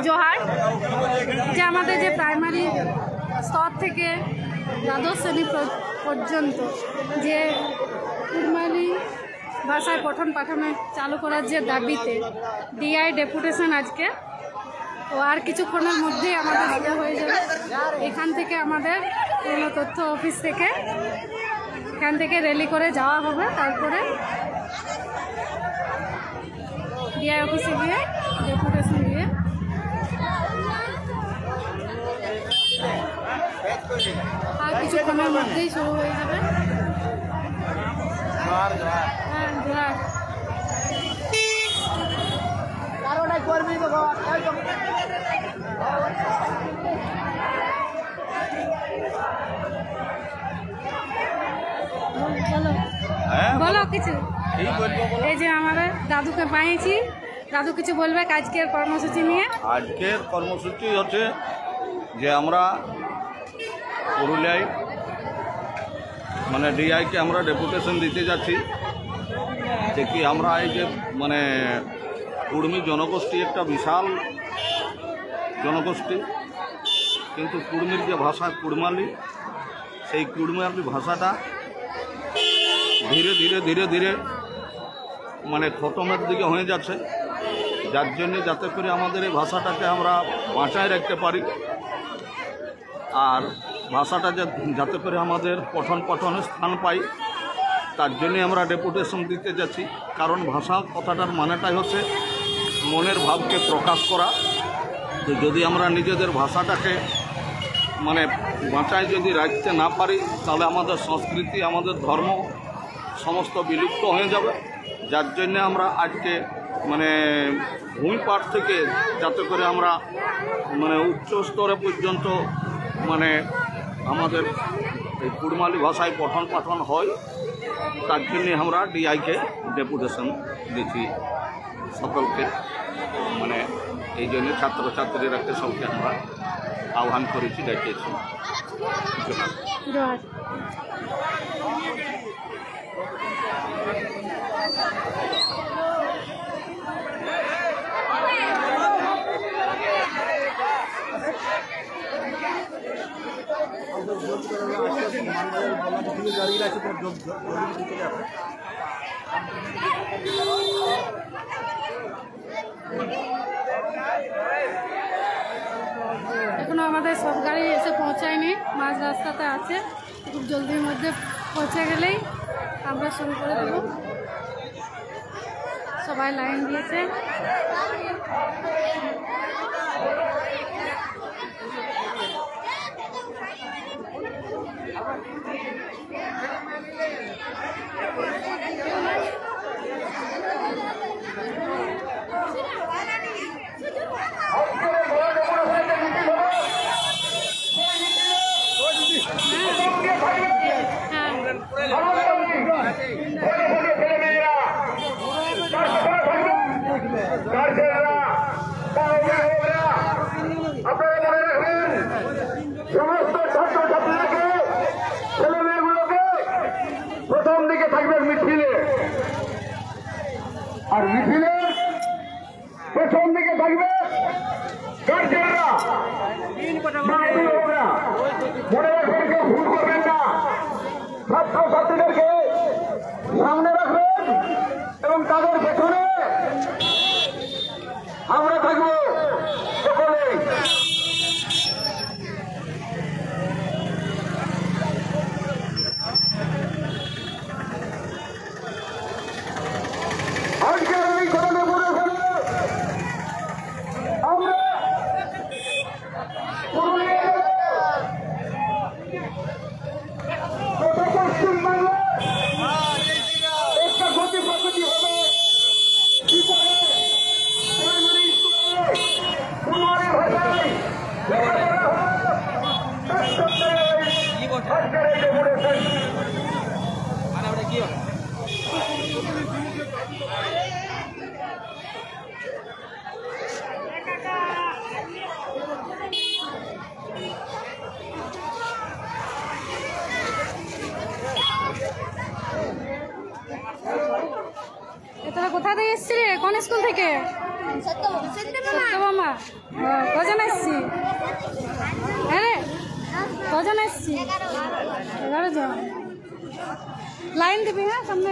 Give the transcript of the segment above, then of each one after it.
জোহার। যে আমাদের যে প্রাইমারি স্তর থেকে দ্বাদশ শ্রেণী পর্যন্ত যে কুড়মালি ভাষায় পঠন পাঠনে চালু করার যে দাবিতে ডিআই ডেপুটেশন আজকে, তো আর কিছুক্ষণের মধ্যেই আমাদের দেওয়া হয়ে যাবে। এখান থেকে আমাদের তথ্য অফিস থেকে এখান থেকে র্যালি করে যাওয়া হবে, তারপরে ডিআই অফিসে গিয়ে ডেপুটেশন দিয়ে আর কিছুক্ষণের মধ্যেই শুরু হয়ে যাবে। হ্যাঁ, জোহার। বলো কিছু। এই যে আমাদের দাদুকে পাইছি, দাদু কিছু বলবে আজকের কর্মসূচি নিয়ে। আজকের কর্মসূচি হচ্ছে যে আমরা পুরুলিয়ায় মানে ডিআইকে আমরা ডেপুটেশন দিতে যাচ্ছি যে কি আমরা এই যে মানে কুড়মি জনগোষ্ঠী একটা বিশাল জনগোষ্ঠী, কিন্তু কুড়মির যে ভাষা কুড়মালি, সেই কুড়মালি ভাষাটা ধীরে ধীরে ধীরে ধীরে মানে খতমের দিকে হয়ে যাচ্ছে। যার জন্যে যাতে করে আমাদের এই ভাষাটাকে আমরা বাঁচায় রাখতে পারি, আর ভাষাটা যাতে করে আমাদের পঠন পাঠনে স্থান পাই, তার জন্যে আমরা ডেপুটেশন দিতে যাচ্ছি। কারণ ভাষা কথাটার মানেটাই হচ্ছে মনের ভাবকে প্রকাশ করা। তো যদি আমরা নিজেদের ভাষাটাকে মানে বাঁচায় যদি রাখতে না পারি, তাহলে আমাদের সংস্কৃতি, আমাদের ধর্ম সমস্ত বিলুপ্ত হয়ে যাবে। যার জন্যে আমরা আজকে মানে ভূমিপাঠ থেকে যাতে করে আমরা মানে উচ্চ স্তরে পর্যন্ত মানে আমাদের এই কুড়মালি ভাষায় পঠন পাঠন হয়, তার জন্যে আমরা ডিআইকে ডেপুটেশন দিচ্ছি সকলকে। মানে এই জন্য ছাত্রছাত্রীরাকে সবকে আমরা আহ্বান করেছি, ডেকেছি। এখনো আমাদের সব গাড়ি এসে পৌঁছায়নি, মাঝ রাস্তাতে আছে। খুব জলদির মধ্যে পৌঁছে গেলেই আমরা শুরু করে দেব। সবাই লাইন দিয়েছে। কোথা থেকে এসছি রে? কোন স্কুল থেকে? সত্যভামা। কজন এসছি? হ্যাঁ রে, কজন এসছি? 11 জন। লাইন দিবি, হ্যাঁ সামনে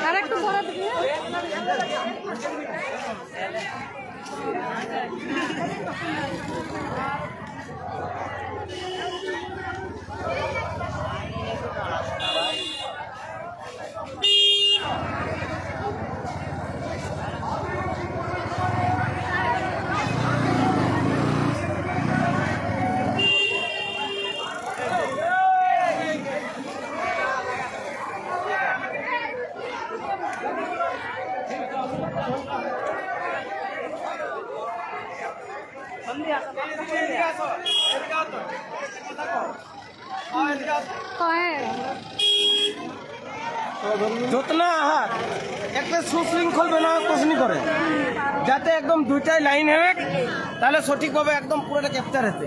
আর একটু পরে দিবি। যতনা আহার একটা সুশৃঙ্খল বেনার কোশনি করে যাতে একদম দুইটাই লাইন হবে, তাহলে সঠিকভাবে একদম পুরোটা ক্যাপচার হতে।